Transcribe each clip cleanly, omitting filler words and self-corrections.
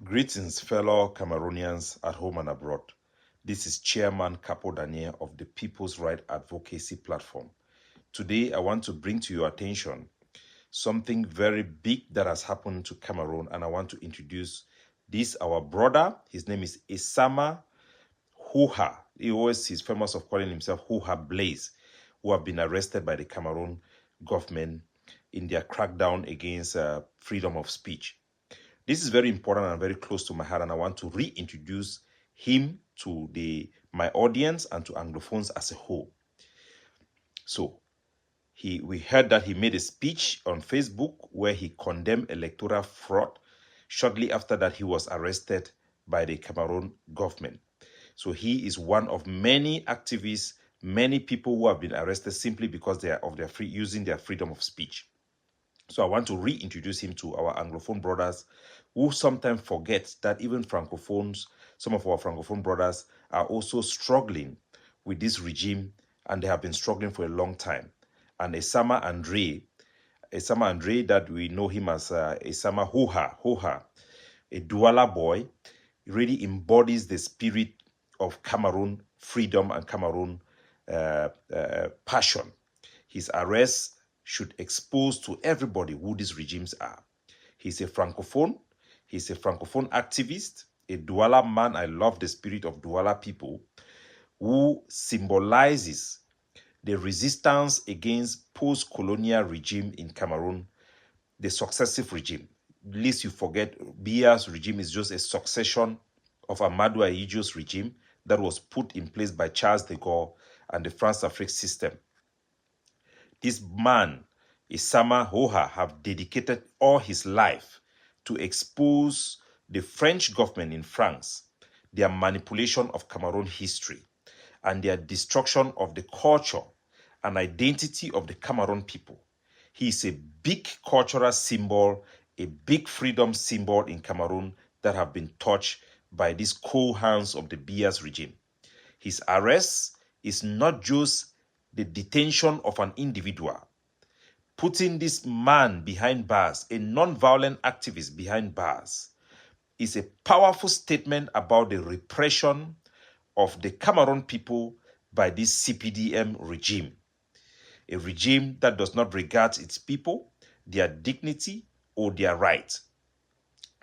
Greetings, fellow Cameroonians at home and abroad. This is Chairman Capo Daniel of the People's Right Advocacy Platform. Today, I want to bring to your attention something very big that has happened to Cameroon, and I want to introduce this, our brother. His name is Essama Houha. He's famous of calling himself Houha Blaze, who have been arrested by the Cameroon government in their crackdown against freedom of speech. This is very important and very close to my heart, and I want to reintroduce him to my audience and to Anglophones as a whole. So, we heard that he made a speech on Facebook where he condemned electoral fraud. Shortly after that, he was arrested by the Cameroon government. So he is one of many activists, many people who have been arrested simply because they are using their freedom of speech. So I want to reintroduce him to our Anglophone brothers who sometimes forget that even Francophones, some of our Francophone brothers are also struggling with this regime, and they have been struggling for a long time. And Essama André, that we know him as Essama Houha, a Douala boy, really embodies the spirit of Cameroon freedom and Cameroon passion. His arrest should expose to everybody who these regimes are. He's a Francophone. He's a Francophone activist, a Douala man. I love the spirit of Douala people, who symbolizes the resistance against post-colonial regime in Cameroon, the successive regime. Least you forget, BIYA'S regime is just a succession of Amadou Ahidjo's regime that was put in place by Charles de Gaulle and the France-Afrique system. This man, Essama Houha, have dedicated all his life to expose the French government in France, their manipulation of Cameroon history, and their destruction of the culture and identity of the Cameroon people. He is a big cultural symbol, a big freedom symbol in Cameroon that have been touched by these cold hands of the BIYA'S regime. His arrest is not just the detention of an individual. Putting this man behind bars, a non-violent activist behind bars, is a powerful statement about the repression of the Cameroon people by this CPDM regime. A regime that does not regard its people, their dignity, or their right.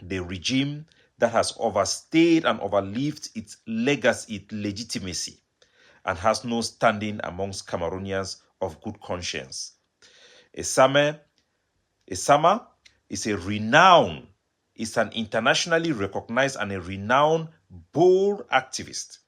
The regime that has overstayed and overlived its legacy, its legitimacy, and has no standing amongst Cameroonians of good conscience. Essama is an internationally recognized and a renowned, bold activist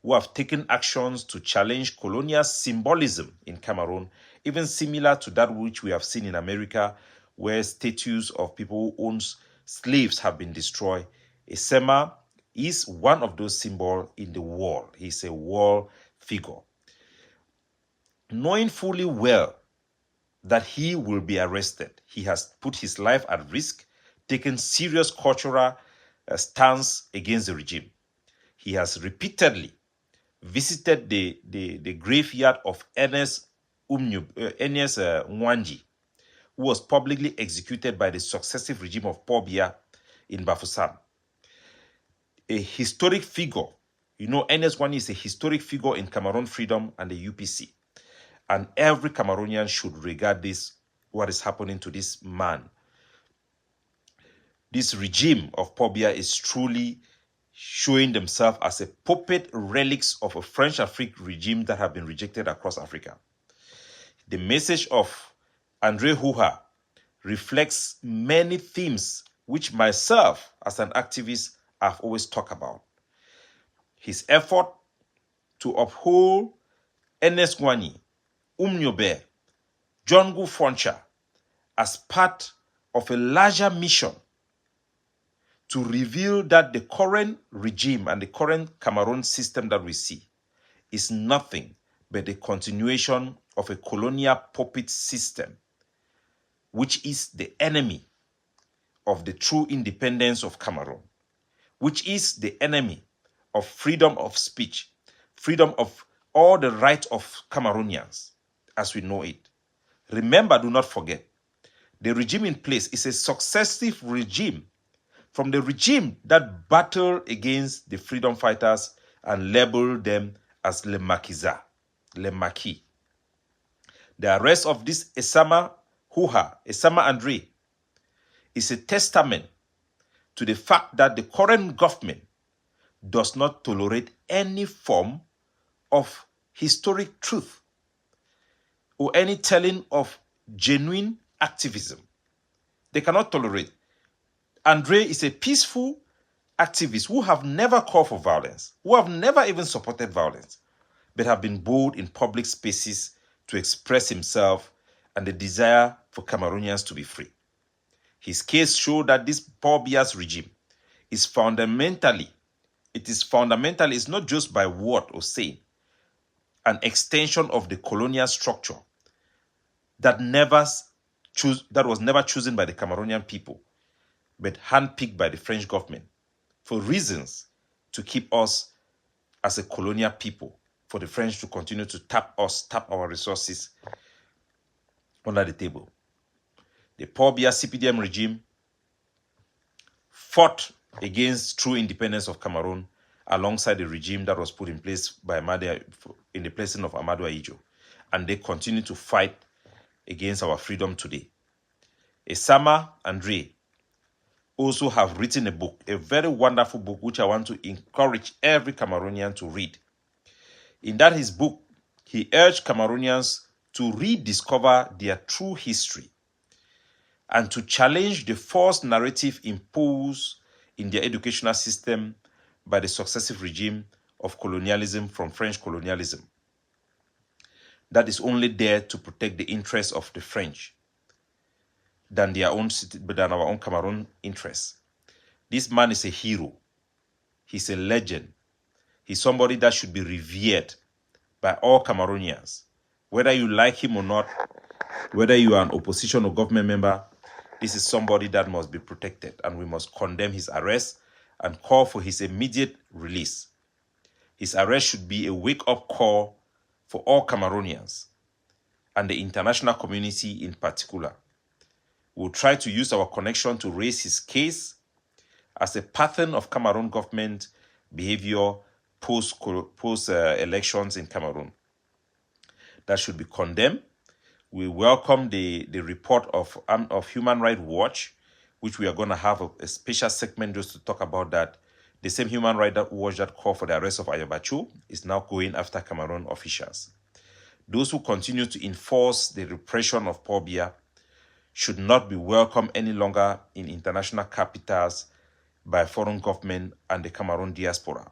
who have taken actions to challenge colonial symbolism in Cameroon, even similar to that which we have seen in America, where statues of people who owned slaves have been destroyed. Essama is one of those symbols in the world. He's a world figure. Knowing fully well that he will be arrested, he has put his life at risk, taken serious cultural stance against the regime. He has repeatedly visited the graveyard of Ernest Nwanji, who was publicly executed by the successive regime of Paul Biya in Bafoussam. A historic figure. You know, Ernest Nwanji is a historic figure in Cameroon freedom and the UPC. And every Cameroonian should regard this, what is happening to this man. This regime of Paul Biya is truly showing themselves as a puppet relics of a French Afrique regime that have been rejected across Africa. The message of André Houha reflects many themes which myself, as an activist, I've always talked about. His effort to uphold Ernest Nwanji, Umnyobe, John Gu Foncha as part of a larger mission to reveal that the current regime and the current Cameroon system that we see is nothing but the continuation of a colonial puppet system, which is the enemy of the true independence of Cameroon, which is the enemy of freedom of speech, freedom of all the rights of Cameroonians as we know it. Remember, do not forget, the regime in place is a successive regime from the regime that battled against the freedom fighters and labeled them as les maquisards, les maquis. The arrest of this Essama André, is a testament to the fact that the current government does not tolerate any form of historic truth or any telling of genuine activism. They cannot tolerate. André is a peaceful activist who have never called for violence, who have never even supported violence, but have been bold in public spaces to express himself and the desire for Cameroonians to be free. His case showed that this BIYA'S regime is fundamentally, it's not just by word or saying, an extension of the colonial structure that was never chosen by the Cameroonian people, but handpicked by the French government for reasons to keep us as a colonial people, for the French to continue to tap our resources under the table. The BIYA'S CPDM regime fought against true independence of Cameroon alongside the regime that was put in place by in the placing of Amadou Ahidjo, and they continue to fight against our freedom today. Essama André also have written a book, a very wonderful book, which I want to encourage every Cameroonian to read. In that his book, he urged Cameroonians to rediscover their true history and to challenge the false narrative imposed in their educational system by the successive regime of colonialism from French colonialism that is only there to protect the interests of the French than our own Cameroon interests. This man is a hero. He's a legend. He's somebody that should be revered by all Cameroonians. Whether you like him or not, whether you are an opposition or government member, this is somebody that must be protected, and we must condemn his arrest and call for his immediate release. His arrest should be a wake-up call for all Cameroonians and the international community in particular. We'll try to use our connection to raise his case as a pattern of Cameroon government behavior post-elections in Cameroon. That should be condemned. We welcome the report of Human Rights Watch, which we are going to have a special segment just to talk about that. The same Human Rights Watch that called for the arrest of Ayabacho is now going after Cameroon officials. Those who continue to enforce the repression of BIYA should not be welcome any longer in international capitals by foreign government and the Cameroon diaspora,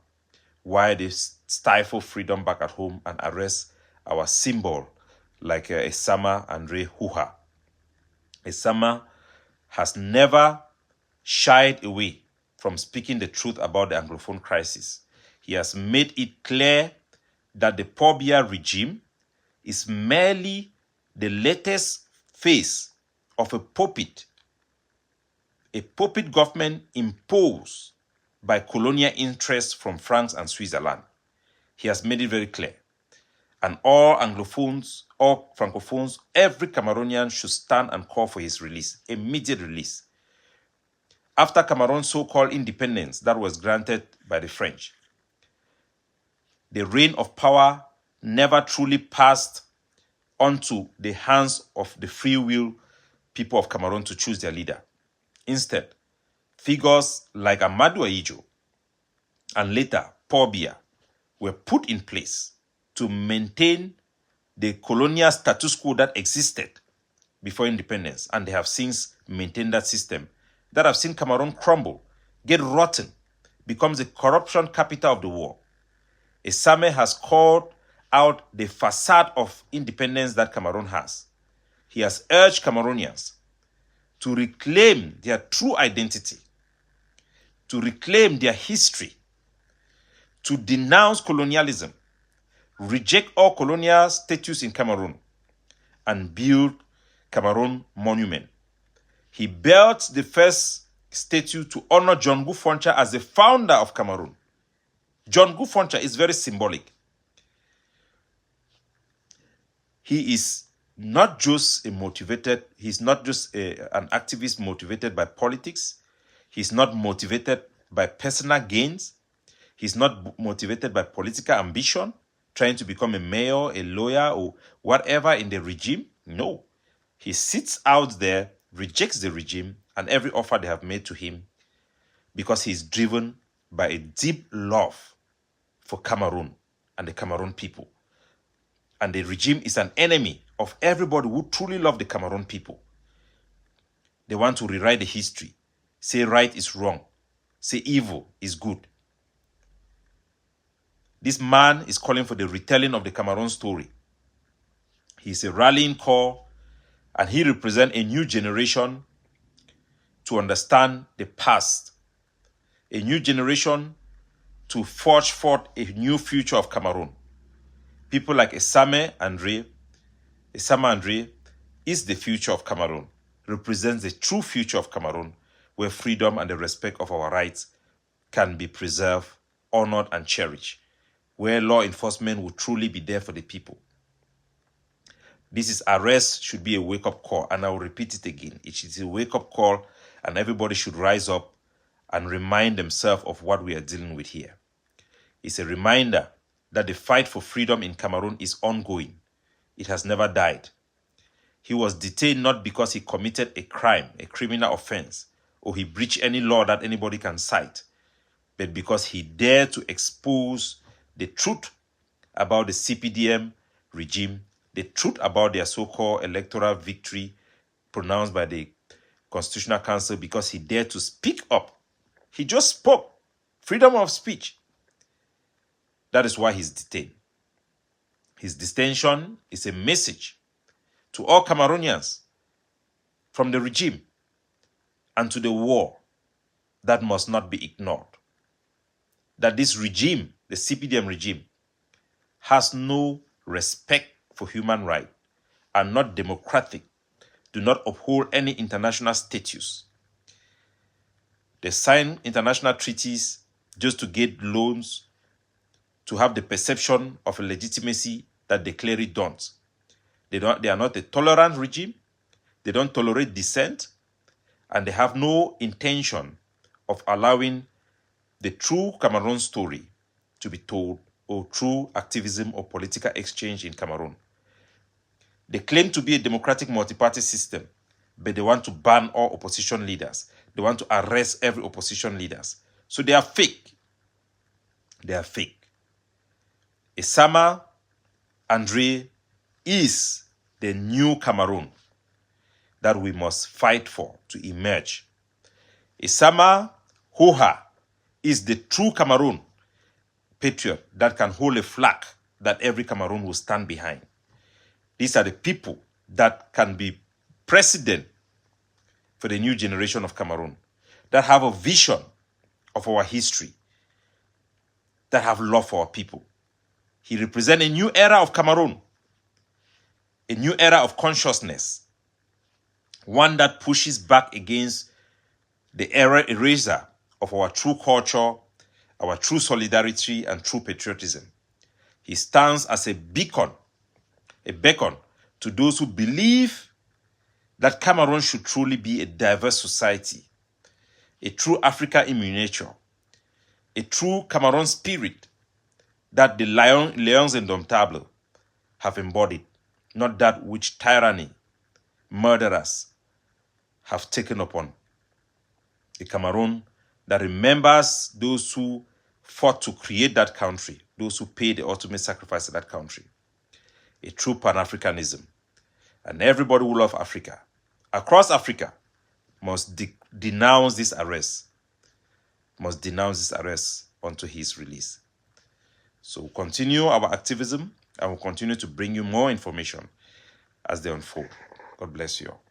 while they stifle freedom back at home and arrest our symbol like Essama André Huha. Essama has never shied away from speaking the truth about the Anglophone crisis. He has made it clear that the BIYA regime is merely the latest phase of a puppet government imposed by colonial interests from France and Switzerland. He has made it very clear. And all Anglophones, all Francophones, every Cameroonian should stand and call for his release, immediate release. After Cameroon's so-called independence that was granted by the French, the reign of power never truly passed onto the hands of the free will people of Cameroon to choose their leader. Instead, figures like Amadou Ahidjo and later BIYA were put in place to maintain the colonial status quo that existed before independence, and they have since maintained that system that have seen Cameroon crumble, get rotten, becomes the corruption capital of the world. Essama has called out the facade of independence that Cameroon has. He has urged Cameroonians to reclaim their true identity, to reclaim their history, to denounce colonialism, reject all colonial status in Cameroon, and build Cameroon monument. He built the first statue to honor John Foncha as the founder of Cameroon. John Foncha is very symbolic. He is not just he's not just an activist motivated by politics. He's not motivated by personal gains. He's not motivated by political ambition, trying to become a mayor, a lawyer, or whatever in the regime. No. He sits out there, rejects the regime and every offer they have made to him because he's driven by a deep love for Cameroon and the Cameroon people. And the regime is an enemy of everybody who truly love the Cameroon people. They want to rewrite the history, say right is wrong, say evil is good. This man is calling for the retelling of the Cameroon story. He's a rallying call, and he represents a new generation to understand the past, a new generation to forge forth a new future of Cameroon. People like Essama André is the future of Cameroon, represents the true future of Cameroon, where freedom and the respect of our rights can be preserved, honored, and cherished, where law enforcement will truly be there for the people. This arrest should be a wake-up call, and I will repeat it again. It is a wake-up call, and everybody should rise up and remind themselves of what we are dealing with here. It's a reminder that the fight for freedom in Cameroon is ongoing. It has never died. He was detained not because he committed a crime, a criminal offense, or he breached any law that anybody can cite, but because he dared to expose the truth about the CPDM regime, the truth about their so-called electoral victory pronounced by the Constitutional Council, because he dared to speak up. He just spoke. Freedom of speech. That is why he's detained. His detention is a message to all Cameroonians from the regime and to the war that must not be ignored. That this regime, the CPDM regime, has no respect for human rights, are not democratic, do not uphold any international status. They sign international treaties just to get loans, to have the perception of a legitimacy that they clearly don't. They are not a tolerant regime. They don't tolerate dissent, and they have no intention of allowing the true Cameroon story to be told, or true activism or political exchange in Cameroon. They claim to be a democratic multi-party system, but they want to ban all opposition leaders. They want to arrest every opposition leaders. So they are fake. They are fake. Essama André is the new Cameroon that we must fight for to emerge. Essama Hoha is the true Cameroon patriot that can hold a flag that every Cameroon will stand behind. These are the people that can be president for the new generation of Cameroon, that have a vision of our history, that have love for our people. He represents a new era of Cameroon, a new era of consciousness, one that pushes back against the eraser of our true culture, our true solidarity, and true patriotism. He stands as a beacon to those who believe that Cameroon should truly be a diverse society, a true Africa in miniature, a true Cameroon spirit that the Lions Indomptables have embodied, not that which tyranny, murderers have taken upon. A Cameroon that remembers those who fought to create that country, those who paid the ultimate sacrifice of that country. A true Pan-Africanism. And everybody who loves Africa, across Africa, must denounce this arrest. Must denounce this arrest until his release. So we'll continue our activism, and we'll continue to bring you more information as they unfold. God bless you all.